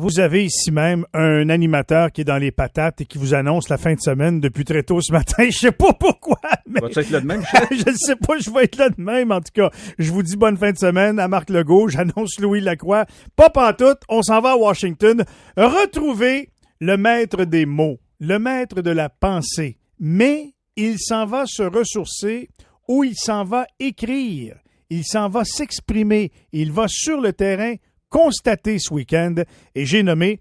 vous avez ici même un animateur qui est dans les patates et qui vous annonce la fin de semaine depuis très tôt ce matin. Je sais pas pourquoi, mais... Vas-tu être là de même? Je ne sais pas, je vais être là de même. En tout cas, je vous dis bonne fin de semaine à Marc Legault. J'annonce Louis Lacroix. Pas pantoute, on s'en va à Washington. Retrouver le maître des mots, le maître de la pensée. Mais il s'en va se ressourcer ou il s'en va écrire. Il s'en va s'exprimer. Il va sur le terrain constater ce week-end. Et j'ai nommé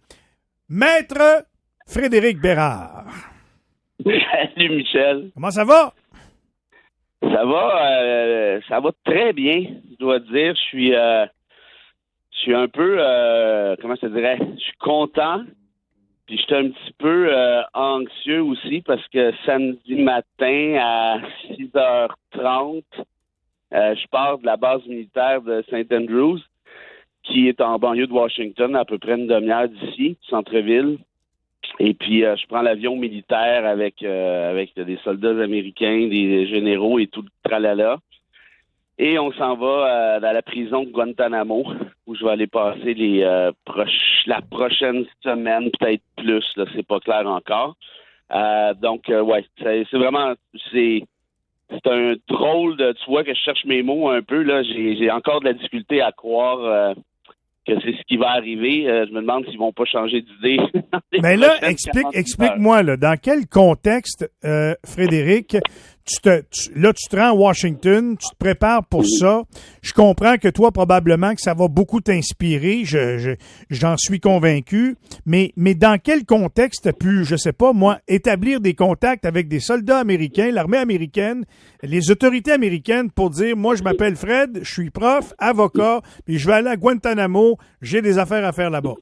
Maître Frédéric Bérard. Salut Michel. Comment ça va? Ça va très bien, je dois dire. Je suis un peu, comment je te dirais, je suis content. Puis j'étais un petit peu anxieux aussi parce que samedi matin à 6h30, je pars de la base militaire de St. Andrews, qui est en banlieue de Washington, à peu près une demi-heure d'ici, centre-ville. Et puis je prends l'avion militaire avec des soldats américains, des généraux et tout le tralala. Et on s'en va dans la prison de Guantanamo, où je vais aller passer la prochaine semaine, peut-être plus, là, c'est pas clair encore. Donc, ouais, c'est vraiment, c'est un drôle de, tu vois que je cherche mes mots un peu, là, j'ai encore de la difficulté à croire que c'est ce qui va arriver. Je me demande s'ils vont pas changer d'idée. Mais là, explique-moi, là, dans quel contexte, Frédéric, tu te rends à Washington, tu te prépares pour ça. Je comprends que toi, probablement, que ça va beaucoup t'inspirer. J'en suis convaincu. Mais dans quel contexte tu as pu, je sais pas, moi, établir des contacts avec des soldats américains, l'armée américaine, les autorités américaines pour dire, moi, je m'appelle Fred, je suis prof, avocat, puis je vais aller à Guantanamo, j'ai des affaires à faire là-bas.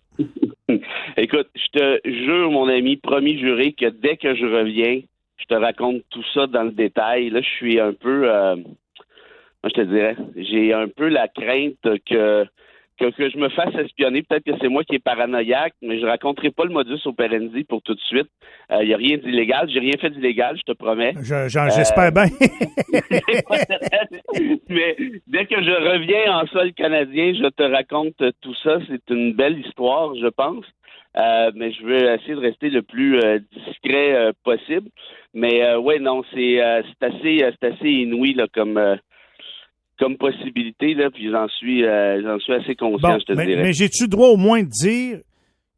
Écoute, je te jure, mon ami, promis juré, que dès que je reviens, je te raconte tout ça dans le détail. Là, je suis un peu, moi, je te dirais, j'ai un peu la crainte que je me fasse espionner. Peut-être que c'est moi qui est paranoïaque, mais je raconterai pas le modus operandi pour tout de suite. Il n'y a rien d'illégal. J'ai rien fait d'illégal, je te promets. J'espère bien. Mais dès que je reviens en sol canadien, je te raconte tout ça. C'est une belle histoire, je pense. Mais je veux essayer de rester le plus discret possible. Mais ouais, non, c'est assez inouï là, comme possibilité, là, puis j'en suis assez conscient, Bon, je te dirais. Mais j'ai-tu le droit au moins de dire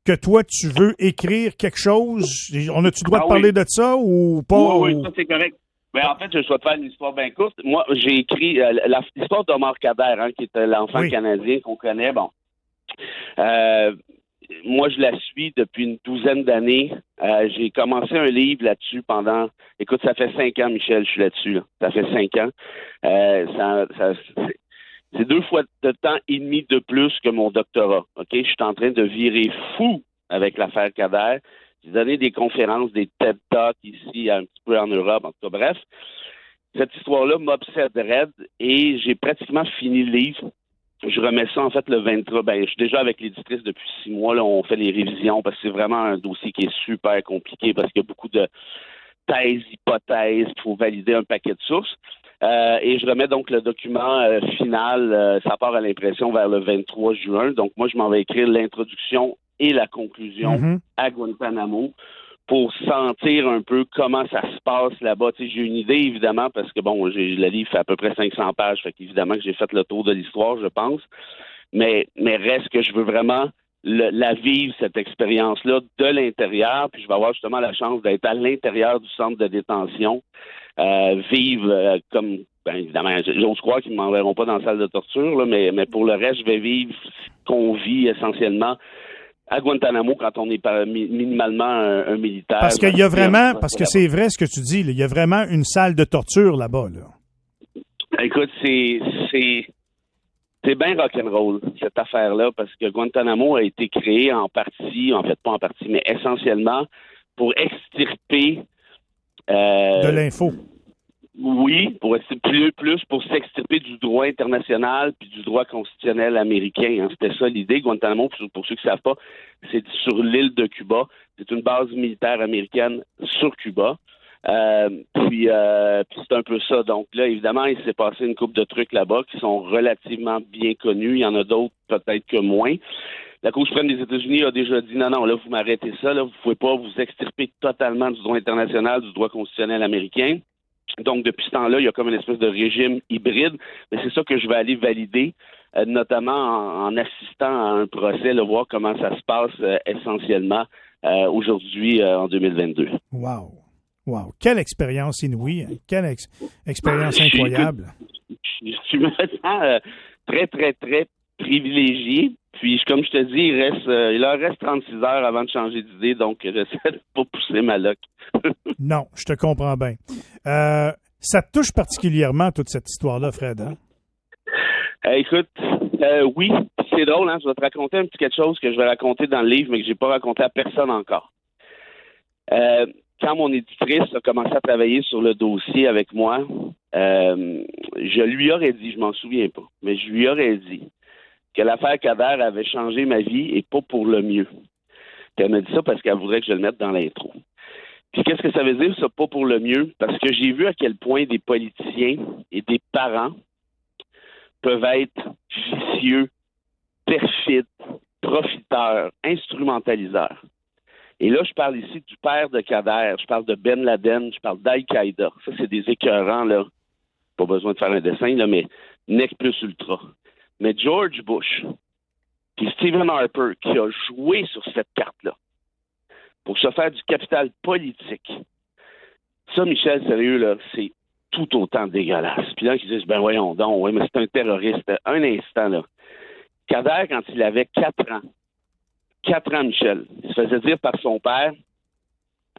que toi, tu veux écrire quelque chose? On a-tu le droit de parler de ça ou pas? Oui, ça c'est correct. Mais en fait, je souhaite faire une histoire bien courte. Moi, j'ai écrit l'histoire d'Omar Kader, qui est l'enfant canadien qu'on connaît. Bon. Moi, je la suis depuis une douzaine d'années. J'ai commencé un livre là-dessus pendant... Écoute, ça fait 5 ans, Michel, je suis là-dessus. Là. Ça fait 5 ans. C'est 2 fois de temps et demi de plus que mon doctorat. OK? Je suis en train de virer fou avec l'affaire Kader. J'ai donné des conférences, des TED Talks ici, un petit peu en Europe, en tout cas. Bref, cette histoire-là m'obsède raide et j'ai pratiquement fini le livre. Je remets ça, en fait, le 23. Je suis déjà avec l'éditrice depuis 6 mois. Là, on fait les révisions parce que c'est vraiment un dossier qui est super compliqué parce qu'il y a beaucoup de thèses, hypothèses, il faut valider un paquet de sources. Et je remets donc le document final, ça part à l'impression vers le 23 juin. Donc, moi, je m'en vais écrire l'introduction et la conclusion à Guantanamo pour sentir un peu comment ça se passe là-bas. Tu sais, j'ai une idée, évidemment, parce que, bon, le livre fait à peu près 500 pages, fait qu'évidemment que j'ai fait le tour de l'histoire, je pense. Mais reste que je veux vraiment la vivre, cette expérience-là, de l'intérieur, puis je vais avoir justement la chance d'être à l'intérieur du centre de détention, vivre comme... évidemment, j'ose croire qu'ils ne m'enverront pas dans la salle de torture, là, mais pour le reste, je vais vivre ce qu'on vit essentiellement à Guantanamo quand on est minimalement un militaire. Parce qu'il y a vraiment, parce que c'est vrai ce que tu dis, là, il y a vraiment une salle de torture là-bas. Là. Écoute, c'est bien rock'n'roll, cette affaire-là, parce que Guantanamo a été créé en partie, en fait pas en partie, mais essentiellement pour extirper... de l'info. Oui, plus pour s'extirper du droit international puis du droit constitutionnel américain. Hein. C'était ça l'idée. Guantanamo, pour ceux qui ne savent pas, c'est sur l'île de Cuba. C'est une base militaire américaine sur Cuba. Puis c'est un peu ça. Donc là, évidemment, il s'est passé une couple de trucs là-bas qui sont relativement bien connus. Il y en a d'autres peut-être que moins. La Cour suprême des États-Unis a déjà dit non, là, vous m'arrêtez ça, là, vous ne pouvez pas vous extirper totalement du droit international, du droit constitutionnel américain. Donc, depuis ce temps-là, il y a comme une espèce de régime hybride. Mais c'est ça que je vais aller valider, notamment en assistant à un procès, là, voir comment ça se passe essentiellement aujourd'hui, en 2022. Wow! Wow! Quelle expérience inouïe! Quelle expérience incroyable! Je me sens très, très, très privilégié. Puis, comme je te dis, il leur reste 36 heures avant de changer d'idée, donc j'essaie de ne pas pousser ma loque. Non, je te comprends bien. Ça te touche particulièrement, toute cette histoire-là, Fred, hein? Écoute, oui, c'est drôle, hein? Je vais te raconter un petit quelque chose que je vais raconter dans le livre, mais que j'ai pas raconté à personne encore. Quand mon éditrice a commencé à travailler sur le dossier avec moi, je lui aurais dit, je m'en souviens pas, mais je lui aurais dit que l'affaire Kader avait changé ma vie et pas pour le mieux. Puis elle m'a dit ça parce qu'elle voudrait que je le mette dans l'intro. Puis qu'est-ce que ça veut dire, ça, pas pour le mieux? Parce que j'ai vu à quel point des politiciens et des parents peuvent être vicieux, perfides, profiteurs, instrumentaliseurs. Et là, je parle ici du père de Kader, je parle de Ben Laden, je parle d'Al-Qaïda. Ça, c'est des écœurants, là. Pas besoin de faire un dessin, là, mais nec plus ultra. Mais George Bush, puis Stephen Harper, qui a joué sur cette carte-là, pour se faire du capital politique, ça, Michel, sérieux, là, c'est tout autant dégueulasse. Puis là, ils disent, ben voyons donc, ouais, mais c'est un terroriste. Un instant, là. Kader, quand il avait 4 ans, 4 ans, Michel, il se faisait dire par son père,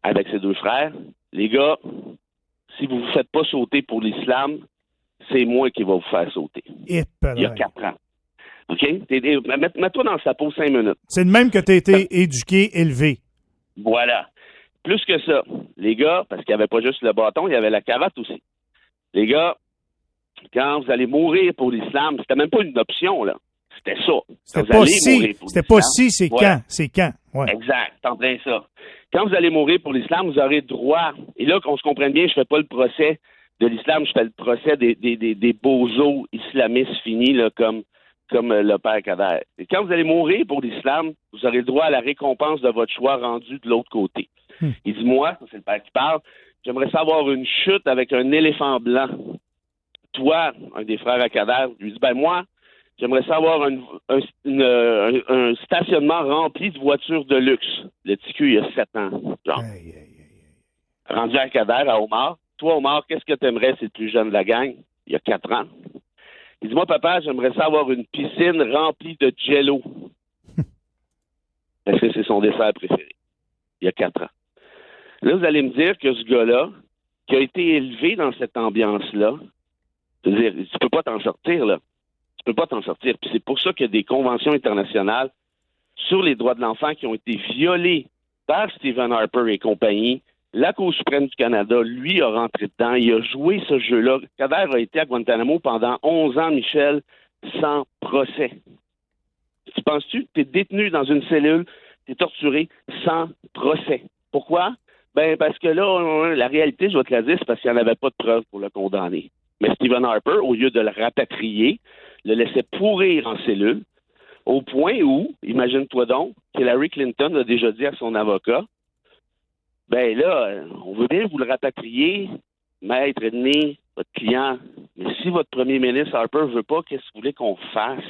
avec ses 2 frères, les gars, si vous ne vous faites pas sauter pour l'islam, c'est moi qui va vous faire sauter. Il y a 4 ans. OK? Mets-toi dans sa peau 5 minutes. C'est de même que tu as été éduqué, élevé. Voilà. Plus que ça, les gars, parce qu'il n'y avait pas juste le bâton, il y avait la cravate aussi. Les gars, quand vous allez mourir pour l'islam, c'était même pas une option, là. C'était ça. C'était pas si, c'est ouais. quand. C'est quand. Ouais. Exact, t'en plein ça. Quand vous allez mourir pour l'islam, vous aurez droit. Et là, qu'on se comprenne bien, je fais pas le procès de l'islam, je fais le procès des bozos islamistes finis, là, comme le père Kader. Et quand vous allez mourir pour l'islam, vous aurez le droit à la récompense de votre choix rendu de l'autre côté. Il dit, moi, ça c'est le père qui parle, j'aimerais savoir une chute avec un éléphant blanc. Toi, un des frères à Kader, lui dit, ben moi, j'aimerais savoir un stationnement rempli de voitures de luxe. Le petit cul, il y a 7 ans. Genre. Rendu à Kader, à Omar. Toi, Omar, qu'est-ce que tu aimerais, c'est le plus jeune de la gang? Il y a 4 ans. Il dit, moi, papa, j'aimerais savoir une piscine remplie de jello. Parce que c'est son dessert préféré. Il y a 4 ans. Là, vous allez me dire que ce gars-là, qui a été élevé dans cette ambiance-là, c'est-à-dire, tu peux pas t'en sortir, là. Tu peux pas t'en sortir. Puis c'est pour ça qu'il y a des conventions internationales sur les droits de l'enfant qui ont été violées par Stephen Harper et compagnie. La Cour suprême du Canada, lui, a rentré dedans. Il a joué ce jeu-là. Kader a été à Guantanamo pendant 11 ans, Michel, sans procès. Tu penses-tu que tu es détenu dans une cellule, tu es torturé sans procès? Pourquoi? Ben parce que là, la réalité, je vais te la dire, c'est parce qu'il n'y en avait pas de preuves pour le condamner. Mais Stephen Harper, au lieu de le rapatrier, le laissait pourrir en cellule, au point où, imagine-toi donc, Hillary Clinton a déjà dit à son avocat, ben là, on veut bien vous le rapatrier, maître ennemi, votre client, mais si votre premier ministre Harper veut pas, qu'est-ce que vous voulez qu'on fasse?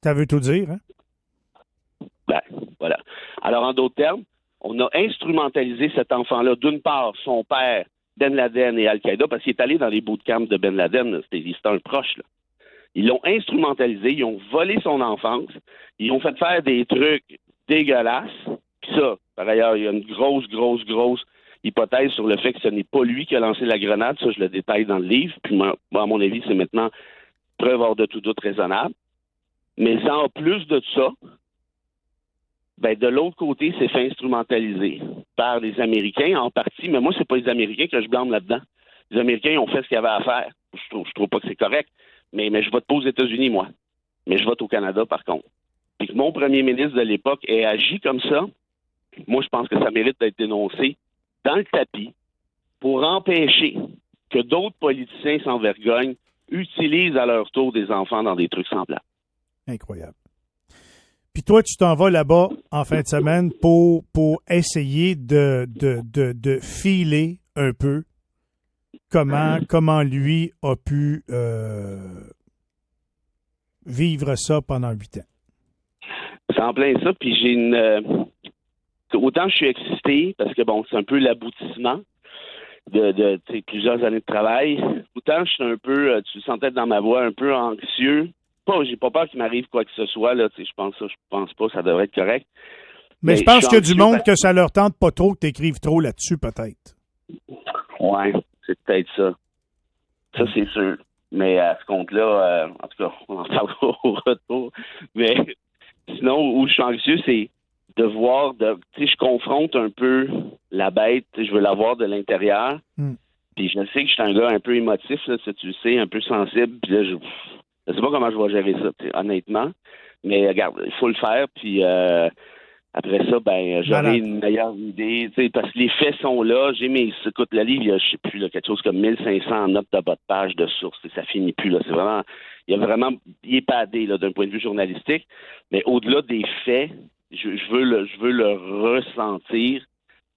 Ça veut tout dire, hein? Ben, voilà. Alors, en d'autres termes, on a instrumentalisé cet enfant-là, d'une part, son père, Ben Laden et Al-Qaïda, parce qu'il est allé dans les bootcamps de Ben Laden, c'était un proche, là. Ils l'ont instrumentalisé, ils ont volé son enfance, ils ont fait faire des trucs dégueulasses. Puis ça, par ailleurs, il y a une grosse hypothèse sur le fait que ce n'est pas lui qui a lancé la grenade. Ça, je le détaille dans le livre. Puis moi, à mon avis, c'est maintenant preuve hors de tout doute raisonnable. Mais en plus de ça, ben de l'autre côté, c'est fait instrumentaliser par les Américains en partie. Mais moi, c'est pas les Américains que je blâme là-dedans. Les Américains ont fait ce qu'il y avait à faire. Je trouve pas que c'est correct. Mais je vote pas aux États-Unis, moi. Mais je vote au Canada, par contre. Puis que mon premier ministre de l'époque ait agi comme ça, moi, je pense que ça mérite d'être dénoncé dans le tapis pour empêcher que d'autres politiciens sans vergogne utilisent à leur tour des enfants dans des trucs semblables. Incroyable. Puis toi, tu t'en vas là-bas en fin de semaine pour essayer de filer un peu comment lui a pu vivre ça pendant 8 ans. C'est en plein ça, puis j'ai autant je suis excité, parce que bon, c'est un peu l'aboutissement de plusieurs années de travail, autant je suis un peu, tu le sens peut-être dans ma voix, un peu anxieux. J'ai pas peur qu'il m'arrive quoi que ce soit, là, je pense pas, ça devrait être correct. Mais je pense qu'il y a du monde que ça leur tente pas trop que tu écrives trop là-dessus, peut-être. Ouais, c'est peut-être ça. Ça, c'est sûr. Mais à ce compte-là, en tout cas, on en parlera au retour. Mais sinon, où je suis anxieux, c'est de voir, je confronte un peu la bête, je veux la voir de l'intérieur. Puis je sais que je suis un gars un peu émotif, là, tu le sais, un peu sensible. Puis là, je sais pas comment je vais gérer ça, honnêtement. Mais regarde, il faut le faire. Puis après ça, j'aurai une meilleure idée. Parce que les faits sont là. Écoute, le livre, il y a, je sais plus, là, quelque chose comme 1500 notes de bas de page de sources. Ça finit plus, là. C'est vraiment, il est padé, là, d'un point de vue journalistique. Mais au-delà des faits, je veux le ressentir.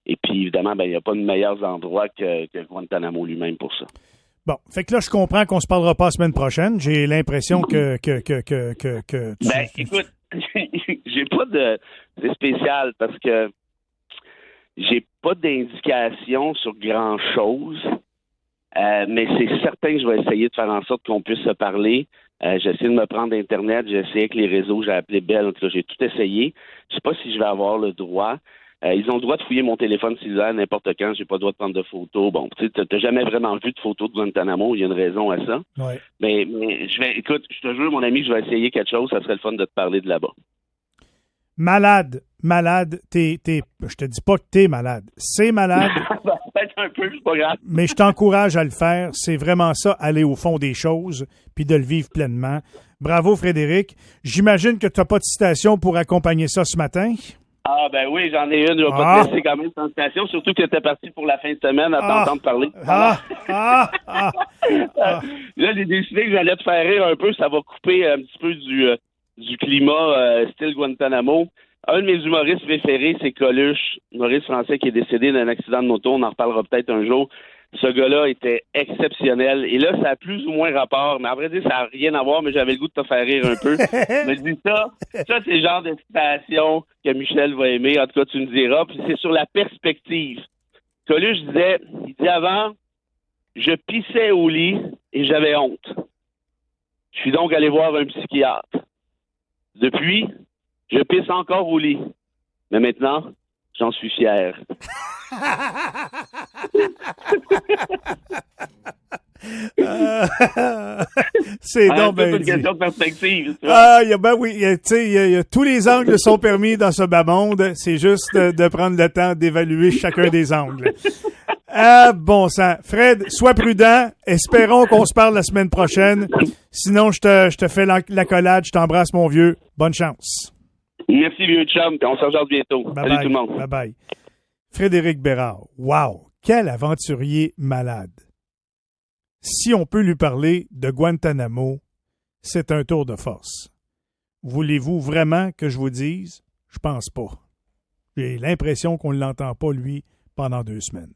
Et puis, évidemment, il n'y a pas de meilleurs endroits que Guantanamo lui-même pour ça. Bon, fait que là, je comprends qu'on se parlera pas la semaine prochaine. J'ai l'impression que écoute, j'ai pas de spécial parce que j'ai pas d'indication sur grand-chose. Mais c'est certain que je vais essayer de faire en sorte qu'on puisse se parler. J'ai essayé de me prendre Internet, j'ai essayé avec les réseaux, j'ai appelé Bell, en tout cas, j'ai tout essayé. Je sais pas si je vais avoir le droit. Ils ont le droit de fouiller mon téléphone cellulaire n'importe quand. J'ai pas le droit de prendre de photos. Bon, tu sais, t'as jamais vraiment vu de photos de Guantanamo. Il y a une raison à ça. Ouais. Mais écoute, je te jure, mon ami, je vais essayer quelque chose. Ça serait le fun de te parler de là-bas. Malade, je te dis pas que t'es malade. C'est malade. Peut-être un peu, c'est pas grave. Mais je t'encourage à le faire. C'est vraiment ça, aller au fond des choses, puis de le vivre pleinement. Bravo, Frédéric. J'imagine que tu n'as pas de citation pour accompagner ça ce matin. Ah, ben oui, j'en ai une. Je vais pas te laisser quand même sans citation, surtout que tu étais parti pour la fin de semaine à t'entendre parler. Là, j'ai décidé que j'allais te faire rire un peu. Ça va couper un petit peu du climat style Guantanamo. Un de mes humoristes préférés, c'est Coluche, humoriste français qui est décédé d'un accident de moto. On en reparlera peut-être un jour. Ce gars-là était exceptionnel. Et là, ça a plus ou moins rapport. Mais à vrai dire, ça n'a rien à voir, mais j'avais le goût de te faire rire un peu. Mais je dis ça, c'est le genre de citation que Michel va aimer. En tout cas, tu me diras. Puis c'est sur la perspective. Coluche il dit avant, je pissais au lit et j'avais honte. Je suis donc allé voir un psychiatre. Depuis, je pisse encore au lit. Mais maintenant, j'en suis fier. C'est donc bien une question de perspective. Oui, tous les angles sont permis dans ce bas monde. C'est juste de prendre le temps d'évaluer chacun des angles. Bon sang. Fred, sois prudent. Espérons qu'on se parle la semaine prochaine. Sinon, je te fais l'accolade. Je t'embrasse, mon vieux. Bonne chance. Merci, vieux chum. On se rejoint bientôt. Salut tout le monde. Bye-bye. Frédéric Bérard. Wow! Quel aventurier malade. Si on peut lui parler de Guantanamo, c'est un tour de force. Voulez-vous vraiment que je vous dise? Je pense pas. J'ai l'impression qu'on ne l'entend pas, lui, pendant 2 semaines.